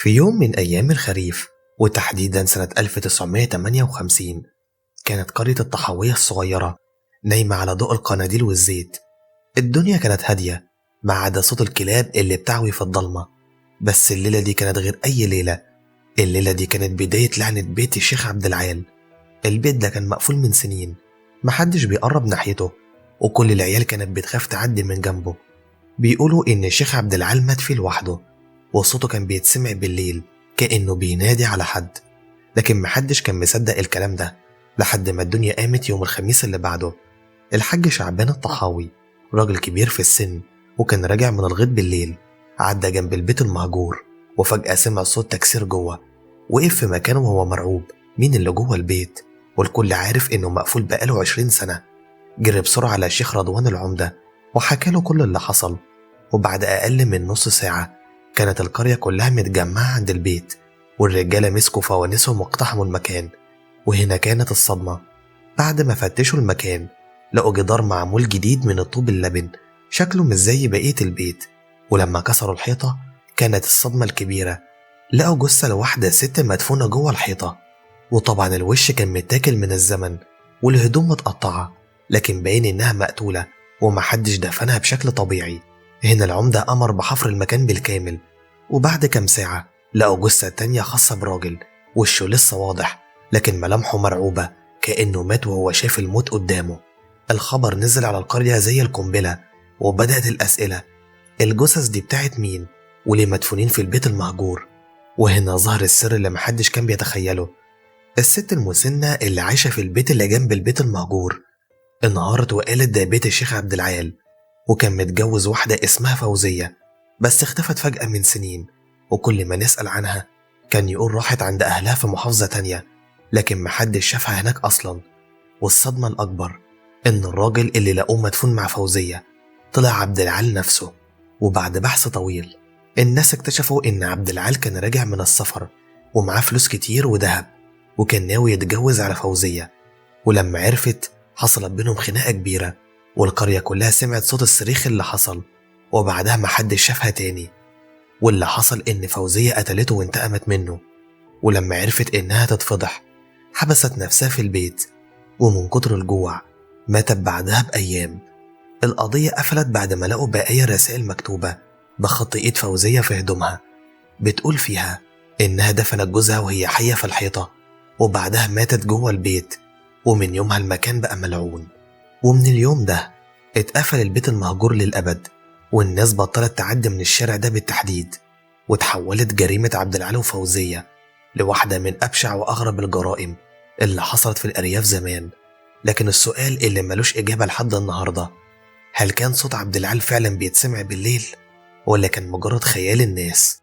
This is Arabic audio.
في يوم من أيام الخريف، وتحديدا سنة 1958، كانت قرية الطحاوية الصغيرة نايمة على ضوء القناديل والزيت. الدنيا كانت هادية ما عدا صوت الكلاب اللي بتعوي في الضلمة. بس الليلة دي كانت غير أي ليلة. الليلة دي كانت بداية لعنة بيت الشيخ عبد العال. البيت ده كان مقفول من سنين، محدش بيقرب ناحيته، وكل العيال كانت بتخاف تعدي من جنبه. بيقولوا إن الشيخ عبد العال مات فيه لوحده، وصوته كان بيتسمع بالليل كأنه بينادي على حد. لكن محدش كان مصدق الكلام ده لحد ما الدنيا قامت يوم الخميس اللي بعده. الحاج شعبان الطحاوي راجل كبير في السن، وكان راجع من الغيط بالليل، عدى جنب البيت المهجور، وفجأة سمع صوت تكسير جوه. وقف في مكانه وهو مرعوب مين اللي جوه البيت، والكل عارف إنه مقفول بقاله 20 سنة. جري بسرعة على الشيخ رضوان العمدة وحكى له كل اللي حصل. وبعد أقل من نص ساعة كانت القرية كلها متجمعة عند البيت، والرجالة مسكوا فوانيسهم واقتحموا المكان. وهنا كانت الصدمة. بعد ما فتشوا المكان لقوا جدار معمول جديد من الطوب اللبن، شكله مش زي بقية البيت. ولما كسروا الحيطة كانت الصدمة الكبيرة، لقوا جثة لواحدة ست مدفونة جوه الحيطة. وطبعا الوش كان متاكل من الزمن، والهدوم متقطعة، لكن باين إنها مقتولة ومحدش دفنها بشكل طبيعي. هنا العمدة أمر بحفر المكان بالكامل، وبعد كام ساعة لقوا جثة تانية خاصة براجل، وشه لسه واضح لكن ملامحه مرعوبة كأنه مات وهو شاف الموت قدامه. الخبر نزل على القرية زي القنبلة، وبدأت الأسئلة: الجثث دي بتاعت مين؟ وليه مدفونين في البيت المهجور؟ وهنا ظهر السر اللي محدش كان بيتخيله. الست المسنة اللي عايشة في البيت اللي جنب البيت المهجور انهارت وقالت ده بيت الشيخ عبد العال، وكان متجوز واحدة اسمها فوزية، بس اختفت فجأة من سنين. وكل ما نسأل عنها كان يقول راحت عند أهلها في محافظة تانية، لكن محدش شافها هناك أصلا. والصدمة الأكبر إن الراجل اللي لقوه مدفون مع فوزية طلع عبد العال نفسه. وبعد بحث طويل الناس اكتشفوا إن عبد العال كان راجع من السفر ومعاه فلوس كتير وذهب، وكان ناوي يتجوز على فوزية. ولما عرفت حصلت بينهم خناقة كبيرة، والقرية كلها سمعت صوت الصريخ اللي حصل، وبعدها محدش شافها تاني. واللي حصل إن فوزية قتلته وانتقمت منه، ولما عرفت إنها تتفضح حبست نفسها في البيت، ومن كتر الجوع ماتت بعدها بأيام. القضية قفلت بعد ما لقوا بقايا رسائل مكتوبة بخط إيد فوزية في هدومها، بتقول فيها إنها دفنت جوزها وهي حية في الحيطة، وبعدها ماتت جوه البيت. ومن يومها المكان بقى ملعون، ومن اليوم ده اتقفل البيت المهجور للأبد، والناس بطلت تعدي من الشارع ده بالتحديد. وتحولت جريمة عبد العال وفوزية لواحدة من أبشع وأغرب الجرائم اللي حصلت في الأرياف زمان. لكن السؤال اللي ملوش إجابة لحد النهاردة: هل كان صوت عبد العال فعلا بيتسمع بالليل، ولا كان مجرد خيال الناس؟